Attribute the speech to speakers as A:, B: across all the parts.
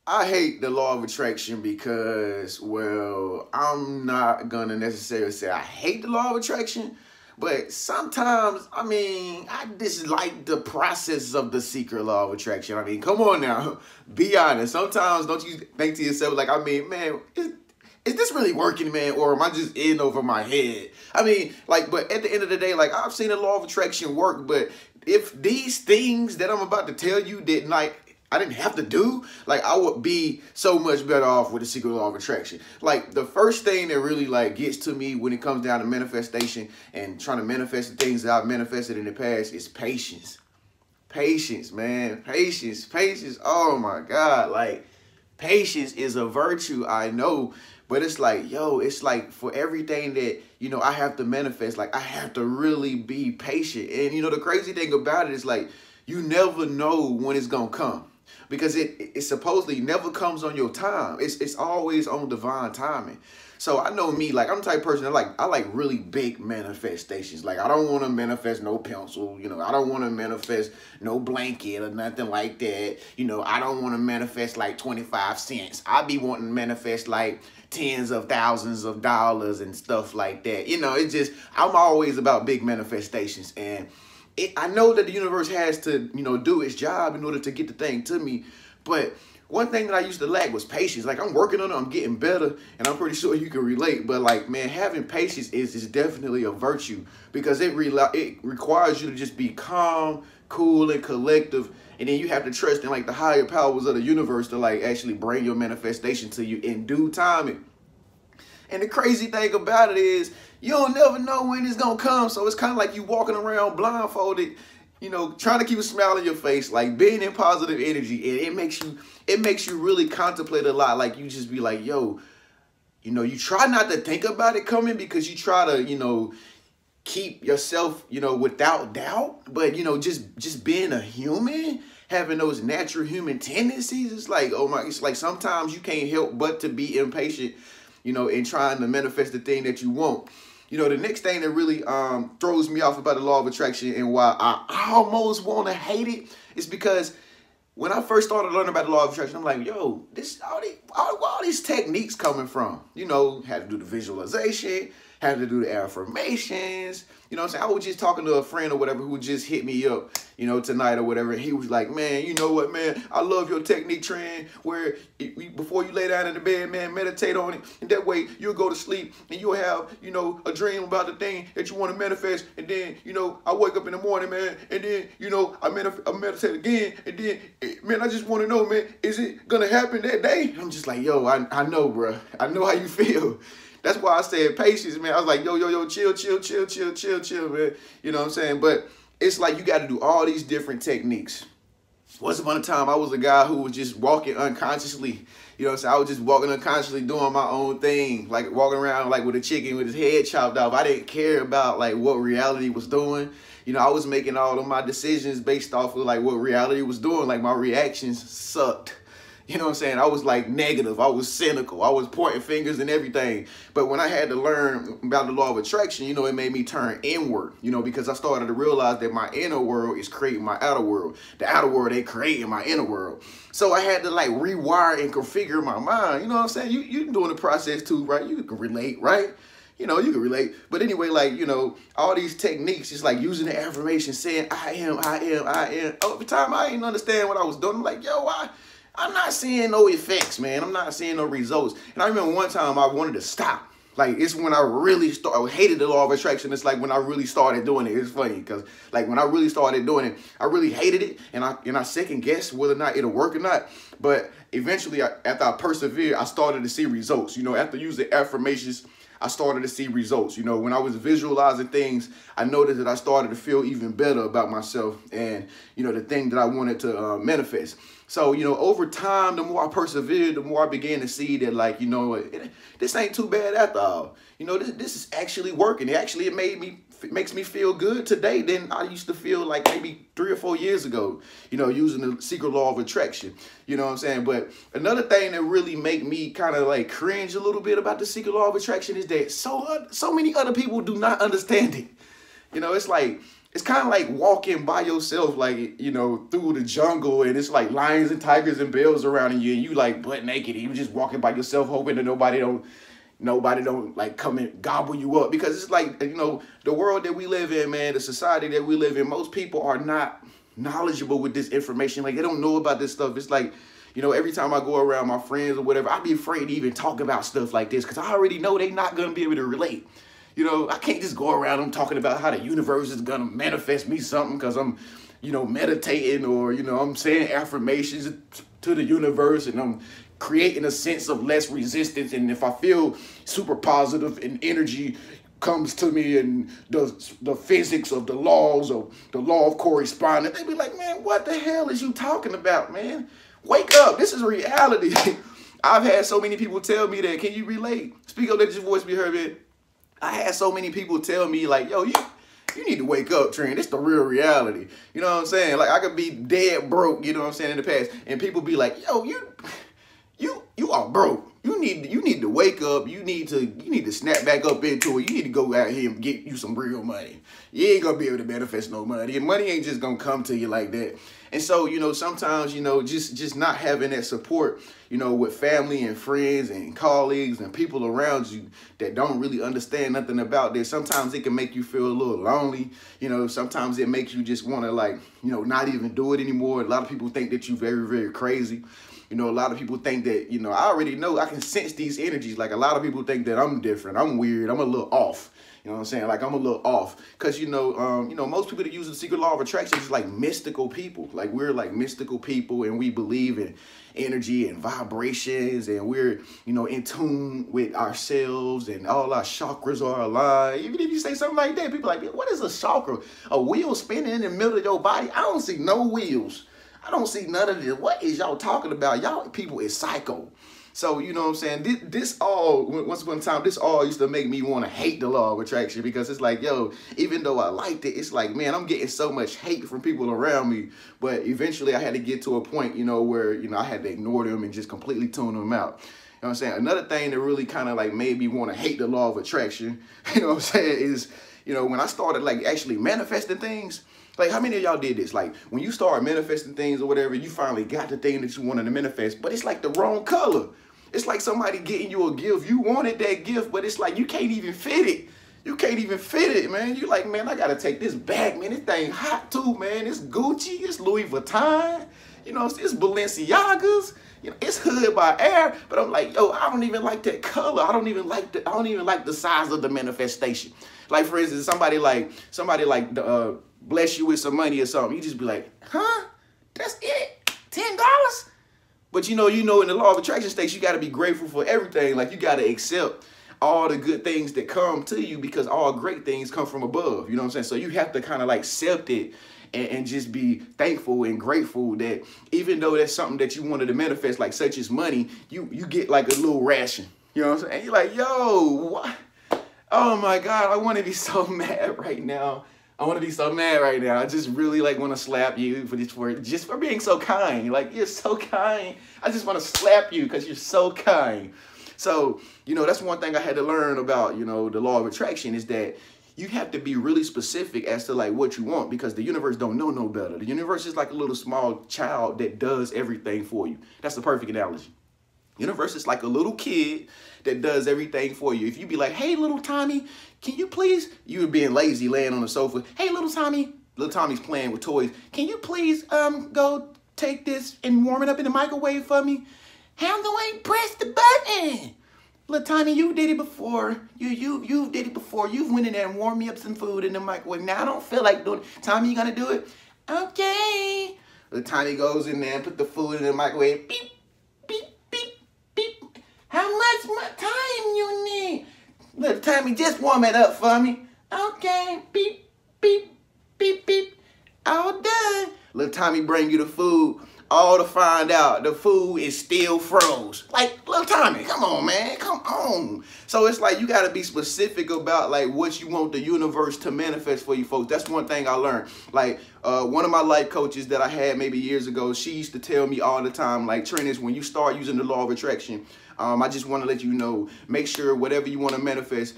A: I hate the law of attraction because, well, I'm not gonna necessarily say I hate the law of attraction, but sometimes, I mean, I dislike the process of the secret law of attraction. I mean, come on now, be honest. Sometimes, don't you think to yourself, like, I mean, man, is this really working, man, or am I just in over my head? I mean, like, but at the end of the day, like, I've seen the law of attraction work, but if these things that I'm about to tell you didn't, like, I didn't have to do, like, I would be so much better off with the secret law of attraction. Like, the first thing that really, like, gets to me when it comes down to manifestation and trying to manifest the things that I've manifested in the past is patience. Patience, man. Patience. Patience. Oh, my God. Like, patience is a virtue, I know, but it's like, yo, it's like for everything that, I have to manifest, like, I have to really be patient. And, the crazy thing about it is, like, you never know when it's going to come. Because it supposedly never comes on your time. It's always on divine timing. So I know me, like, I'm the type of person that I like really big manifestations. Like, I don't want to manifest no pencil, I don't want to manifest no blanket or nothing like that. I don't want to manifest like 25 cents. I be wanting to manifest like tens of thousands of dollars and stuff like that. It's just, I'm always about big manifestations. And I know that the universe has to, do its job in order to get the thing to me. But one thing that I used to lack was patience. Like, I'm working on it, I'm getting better, and I'm pretty sure you can relate. But, like, man, having patience is definitely a virtue because it requires you to just be calm, cool, and collective. And then you have to trust in, like, the higher powers of the universe to, like, actually bring your manifestation to you in due timing. And the crazy thing about it is you don't never know when it's going to come. So it's kind of like you walking around blindfolded, trying to keep a smile on your face, like being in positive energy. And it makes you really contemplate a lot. Like, you just be like, yo, you try not to think about it coming because you try to, keep yourself, without doubt. But, just being a human, having those natural human tendencies, it's like, oh my, it's like sometimes you can't help but to be impatient, in trying to manifest the thing that you want. The next thing that really throws me off about the law of attraction and why I almost want to hate it is because when I first started learning about the law of attraction, I'm like, yo, all these techniques coming from? Had to do the visualization, had to do the affirmations. What I'm saying? I was just talking to a friend or whatever who just hit me up, tonight or whatever. And he was like, man, you know what, man? I love your technique, Trent, where before you lay down in the bed, man, meditate on it. And that way you'll go to sleep and you'll have, a dream about the thing that you want to manifest. And then, I wake up in the morning, man, and then, I meditate again. And then, man, I just want to know, man, is it going to happen that day? I'm just like, yo, I know, bro. I know how you feel. That's why I said patience, man. I was like, yo, chill, man. You know what I'm saying? But it's like you got to do all these different techniques. Once upon a time, I was a guy who was just walking unconsciously. You know what I'm saying? I was just walking unconsciously doing my own thing, like walking around like with a chicken with his head chopped off. I didn't care about like what reality was doing. I was making all of my decisions based off of like what reality was doing. Like my reactions sucked. You know what I'm saying? I was like negative. I was cynical. I was pointing fingers and everything. But when I had to learn about the law of attraction, it made me turn inward, because I started to realize that my inner world is creating my outer world. The outer world ain't creating my inner world. So I had to like rewire and configure my mind. You know what I'm saying? You're doing the process too, right? You can relate, right? You can relate. But anyway, like, all these techniques, just like using the affirmation, saying, I am. Over time, I didn't understand what I was doing. I'm like, yo, I'm not seeing no effects, man. I'm not seeing no results. And I remember one time I wanted to stop. Like, it's when I really hated the law of attraction. It's like when I really started doing it. It's funny because, like, when I really started doing it, I really hated it. And I second guessed whether or not it'll work or not. But eventually, after I persevered, I started to see results. After using affirmations, I started to see results. When I was visualizing things, I noticed that I started to feel even better about myself and, the thing that I wanted to manifest. So, over time, the more I persevered, the more I began to see that, like, this ain't too bad after all. This is actually working. It makes me feel good today than I used to feel like maybe 3 or 4 years ago, using the secret law of attraction. You know what I'm saying? But another thing that really make me kind of like cringe a little bit about the secret law of attraction is that so many other people do not understand it. It's like it's kind of like walking by yourself, like, you know, through the jungle, and it's like lions and tigers and bears around you, and you like butt naked, and you just walking by yourself, hoping that nobody don't like come and gobble you up. Because it's like, you know, the world that we live in, man, the society that we live in, most people are not knowledgeable with this information. Like, they don't know about this stuff. It's like, you know, every time I go around my friends or whatever, I be afraid to even talk about stuff like this, because I already know they not gonna be able to relate. You know, I can't just go around them talking about how the universe is gonna manifest me something because I'm, you know, meditating, or, you know, I'm saying affirmations to the universe, and I'm creating a sense of less resistance. And if I feel super positive and energy comes to me, and the physics of the laws of the law of correspondence, they be like, man, what the hell is you talking about, man? Wake up, this is reality. I've had so many people tell me that. Can you relate? Speak up, let your voice be heard, man. I had so many people tell me, like, yo, you need to wake up, Trent. It's the real reality. You know what I'm saying? Like, I could be dead broke, you know what I'm saying, in the past, and people be like, yo, you are broke. You need to wake up. You need to snap back up into it. You need to go out here and get you some real money. You ain't gonna be able to manifest no money, and money ain't just gonna come to you like that. And so, you know, sometimes, you know, just not having that support, you know, with family and friends and colleagues and people around you that don't really understand nothing about this, sometimes it can make you feel a little lonely. You know, sometimes it makes you just want to, like, you know, not even do it anymore. A lot of people think that you're very, very crazy. You know, a lot of people think that, you know, I already know, I can sense these energies. Like, a lot of people think that I'm different, I'm weird, I'm a little off. You know what I'm saying? Like, I'm a little off. Because, you know, most people that use the secret law of attraction is like mystical people. Like, we're like mystical people, and we believe in energy and vibrations, and we're, you know, in tune with ourselves, and all our chakras are aligned. Even if you say something like that, people are like, what is a chakra? A wheel spinning in the middle of your body? I don't see no wheels. I don't see none of this. What is y'all talking about? Y'all people is psycho. So, you know what I'm saying? This all, once upon a time, this all used to make me want to hate the law of attraction, because it's like, yo, even though I liked it, it's like, man, I'm getting so much hate from people around me. But eventually I had to get to a point, you know, where, you know, I had to ignore them and just completely tune them out. You know what I'm saying? Another thing that really kind of like made me want to hate the law of attraction, you know what I'm saying, is, you know, when I started like actually manifesting things. Like, how many of y'all did this? Like, when you start manifesting things or whatever, you finally got the thing that you wanted to manifest, but it's like the wrong color. It's like somebody getting you a gift. You wanted that gift, but it's like you can't even fit it. You can't even fit it, man. You like, man, I got to take this back, man. This thing hot too, man. It's Gucci. It's Louis Vuitton. You know, it's Balenciagas. You know, it's Hood by Air. But I'm like, yo, I don't even like that color. I don't even like the size of the manifestation. Like, for instance, somebody like bless you with some money or something. You just be like, huh? That's it? $10? But you know, in the law of attraction states, you got to be grateful for everything. Like, you got to accept all the good things that come to you, because all great things come from above. You know what I'm saying? So you have to kind of like accept it and just be thankful and grateful that even though that's something that you wanted to manifest, like such as money, you get like a little ration. You know what I'm saying? And you're like, yo, what? Oh my God, I want to be so mad right now. I want to be so mad right now. I just really like want to slap you just for being so kind. Like, you're so kind. I just want to slap you because you're so kind. So, you know, that's one thing I had to learn about, you know, the law of attraction, is that you have to be really specific as to like what you want, because the universe don't know no better. The universe is like a little small child that does everything for you. That's the perfect analogy. Universe is like a little kid that does everything for you. If you be like, hey, little Tommy, can you please, you were being lazy laying on the sofa. Hey, little Tommy's playing with toys. Can you please go take this and warm it up in the microwave for me? How do I press the button? Little Tommy, you did it before. You did it before. You've went in there and warmed me up some food in the microwave. Now I don't feel like doing it. Tommy, you gonna do it? Okay. Little Tommy goes in there and put the food in the microwave. Beep, beep, beep, beep. How much more time you need? Little Tommy, just warm it up for me. Okay. Beep, beep, beep, beep. All done. Little Tommy bring you the food. All to find out the food is still froze. Like, little Tommy, come on, man, come on. So it's like you got to be specific about like what you want the universe to manifest for you folks. That's one thing I learned. Like, one of my life coaches that I had maybe years ago, she used to tell me all the time, like, Trenius, when you start using the law of attraction, I just want to let you know, make sure whatever you want to manifest,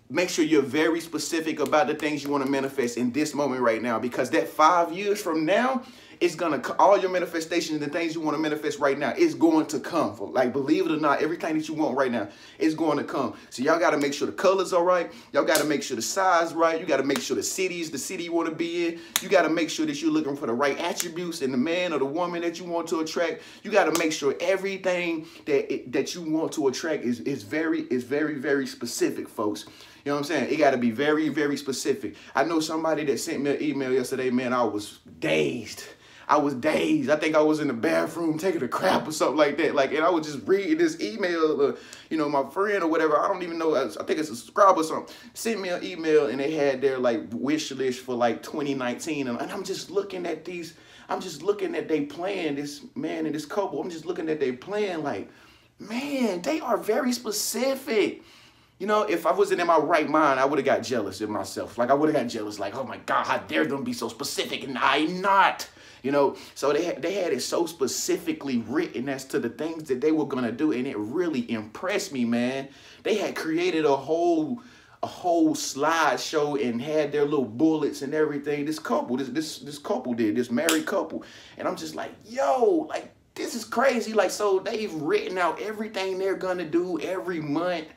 A: make sure you're very specific about the things you want to manifest in this moment right now, because that 5 years from now, it's going to, all your manifestations and the things you want to manifest right now is going to come. Like, believe it or not, everything that you want right now is going to come. So y'all got to make sure the colors are right. Y'all got to make sure the size right. You got to make sure the city you want to be in. You got to make sure that you're looking for the right attributes in the man or the woman that you want to attract. You got to make sure everything that you want to attract is very, very specific, folks. You know what I'm saying? It got to be very, very specific. I know somebody that sent me an email yesterday, man. I was dazed. I think I was in the bathroom taking a crap or something like that. Like, and I was just reading this email, you know, my friend or whatever, I don't even know, I think it's a subscriber or something, sent me an email and they had their like wish list for like 2019. And I'm just looking at these, they plan, this man and this couple. I'm just looking at they plan like, man, they are very specific. You know, if I wasn't in my right mind, I would have got jealous of myself. Like, I would have got jealous, like, oh my God, how dare them be so specific and I'm not. You know, so they had it so specifically written as to the things that they were going to do. And it really impressed me, man. They had created a whole slideshow and had their little bullets and everything. This couple, this couple did, this married couple. And I'm just like, yo, like, this is crazy. Like, so they've written out everything they're going to do every month.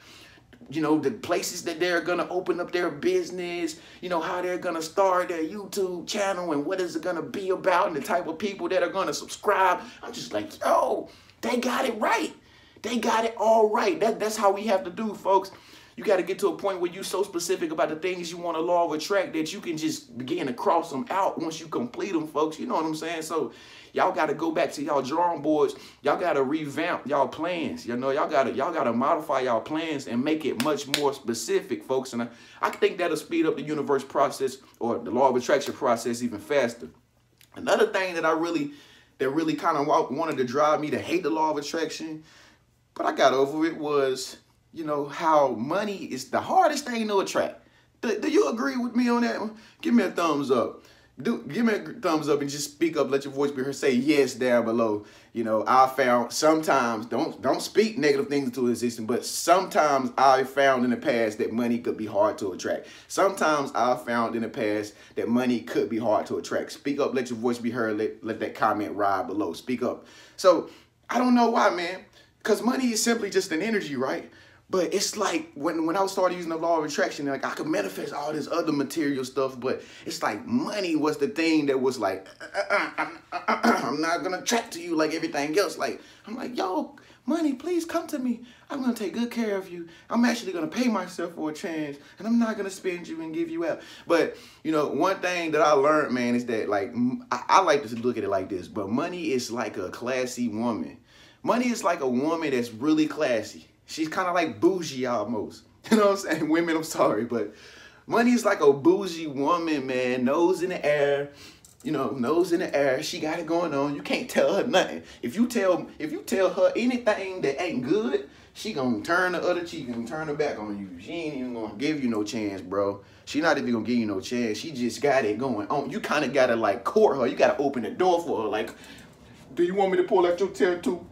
A: You know, the places that they're going to open up their business, you know, how they're going to start their YouTube channel and what is it going to be about and the type of people that are going to subscribe. I'm just like, yo, they got it right. They got it all right. That's how we have to do, folks. You got to get to a point where you're so specific about the things you want to law of attract that you can just begin to cross them out once you complete them, folks. You know what I'm saying? So y'all got to go back to y'all drawing boards. Y'all got to revamp y'all plans. You know, y'all got to modify y'all plans and make it much more specific, folks. And I think that'll speed up the universe process or the law of attraction process even faster. Another thing that really kind of wanted to drive me to hate the law of attraction, but I got over it, was, you know, how money is the hardest thing to attract. Do you agree with me on that one? Give me a thumbs up. Give me a thumbs up and just speak up. Let your voice be heard. Say yes down below. You know, I found sometimes, don't speak negative things into existence, but sometimes I found in the past that money could be hard to attract. Sometimes I found in the past that money could be hard to attract. Speak up. Let your voice be heard. Let that comment ride below. Speak up. So I don't know why, man, because money is simply just an energy, right? But it's like when I started using the law of attraction, like I could manifest all this other material stuff, but it's like money was the thing that was like, I'm not going to attract to you like everything else. Like, I'm like, yo, money, please come to me. I'm going to take good care of you. I'm actually going to pay myself for a chance, and I'm not going to spend you and give you out. But, you know, one thing that I learned, man, is that, like, I like to look at it like this, but money is like a classy woman. Money is like a woman that's really classy. She's kind of like bougie almost. You know what I'm saying? Women, I'm sorry, but money is like a bougie woman, man. Nose in the air. You know, nose in the air. She got it going on. You can't tell her nothing. If you tell her anything that ain't good, she gonna turn the other cheek and turn her back on you. She ain't even gonna give you no chance, bro. She not even gonna give you no chance. She just got it going on. You kind of gotta like court her. You gotta open the door for her. Like, do you want me to pull out your tail too?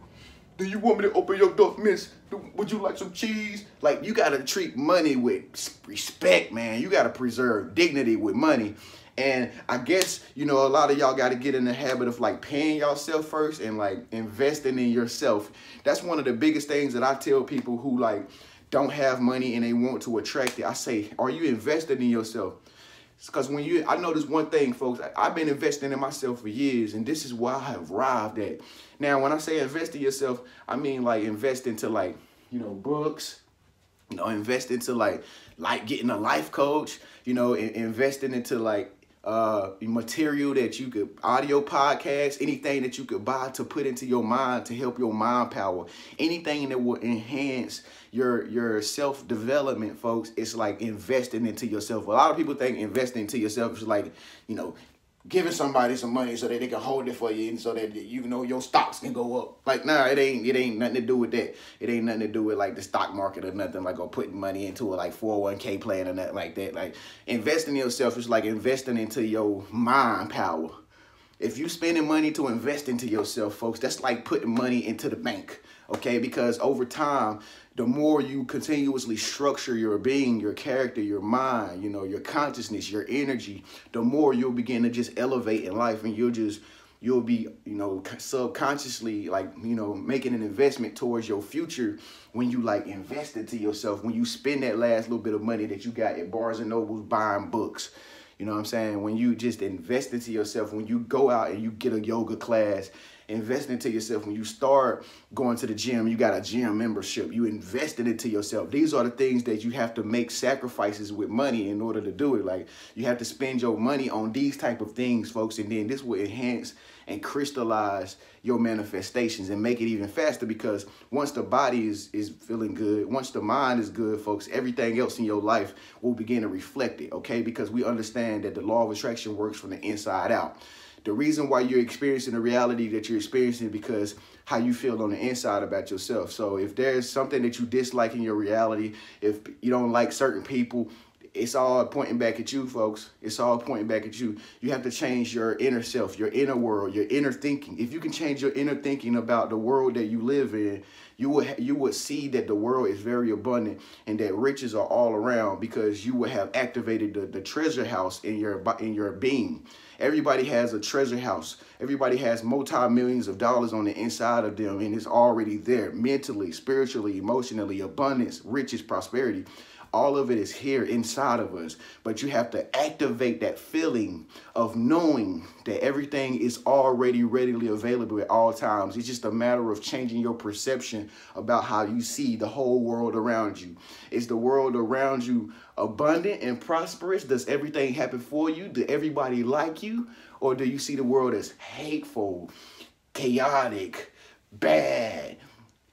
A: Do you want me to open your door, miss? Would you like some cheese? Like, you got to treat money with respect, man. You got to preserve dignity with money. And I guess, you know, a lot of y'all got to get in the habit of, like, paying yourself first and, like, investing in yourself. That's one of the biggest things that I tell people who, like, don't have money and they want to attract it. I say, are you investing in yourself? Because when I know this one thing, folks, I've been investing in myself for years, and this is where I have arrived at. Now, when I say invest in yourself, I mean like invest into like, you know, books, you know, invest into like getting a life coach, you know, investing into like material that you could, audio podcasts, anything that you could buy to put into your mind to help your mind power, anything that will enhance your self-development, folks. It's like investing into yourself. A lot of people think investing into yourself is like, you know, giving somebody some money so that they can hold it for you and so that, you know, your stocks can go up. Like, nah, it ain't nothing to do with that. It ain't nothing to do with like the stock market or nothing, like, or putting money into a like 401k plan or nothing like that. Like, investing in yourself is like investing into your mind power. If you spending money to invest into yourself, folks, that's like putting money into the bank, okay? Because over time, the more you continuously structure your being, your character, your mind, you know, your consciousness, your energy, the more you'll begin to just elevate in life, and you'll be, you know, subconsciously, like, you know, making an investment towards your future when you like invest into yourself, when you spend that last little bit of money that you got at Barnes and Nobles buying books. You know what I'm saying? When you just invest into yourself, when you go out and you get a yoga class, invest into yourself. When you start going to the gym, you got a gym membership, you invested into yourself. These are the things that you have to make sacrifices with money in order to do it. Like, you have to spend your money on these type of things, folks, and then this will enhance and crystallize your manifestations and make it even faster, because once the body is feeling good, once the mind is good, folks, everything else in your life will begin to reflect it, okay? Because we understand that the law of attraction works from the inside out. The reason why you're experiencing the reality that you're experiencing is because how you feel on the inside about yourself. So if there's something that you dislike in your reality, if you don't like certain people, it's all pointing back at you, folks. It's all pointing back at you. You have to change your inner self, your inner world, your inner thinking. If you can change your inner thinking about the world that you live in, you would see that the world is very abundant and that riches are all around, because you would have activated the treasure house in your being. Everybody has a treasure house. Everybody has multi-millions of dollars on the inside of them, and it's already there mentally, spiritually, emotionally, abundance, riches, prosperity. All of it is here inside of us, but you have to activate that feeling of knowing that everything is already readily available at all times. It's just a matter of changing your perception about how you see the whole world around you. Is the world around you abundant and prosperous? Does everything happen for you? Do everybody like you? Or do you see the world as hateful, chaotic, bad,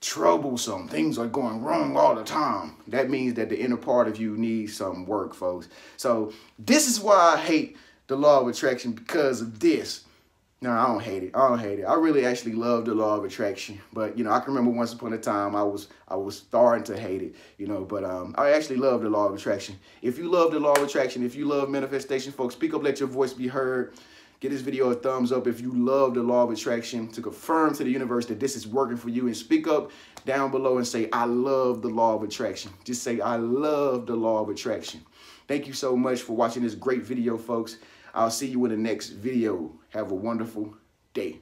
A: troublesome? Things are going wrong all the time. That means that the inner part of you needs some work, folks. So this is why I hate the law of attraction, because of this. No, I don't hate it. I don't hate it. I really actually love the law of attraction. But, you know, I can remember once upon a time I was starting to hate it, you know, but I actually love the law of attraction. If you love the law of attraction, if you love manifestation, folks, speak up, let your voice be heard. Give this video a thumbs up if you love the law of attraction, to confirm to the universe that this is working for you. And speak up down below and say, I love the law of attraction. Just say, I love the law of attraction. Thank you so much for watching this great video, folks. I'll see you in the next video. Have a wonderful day.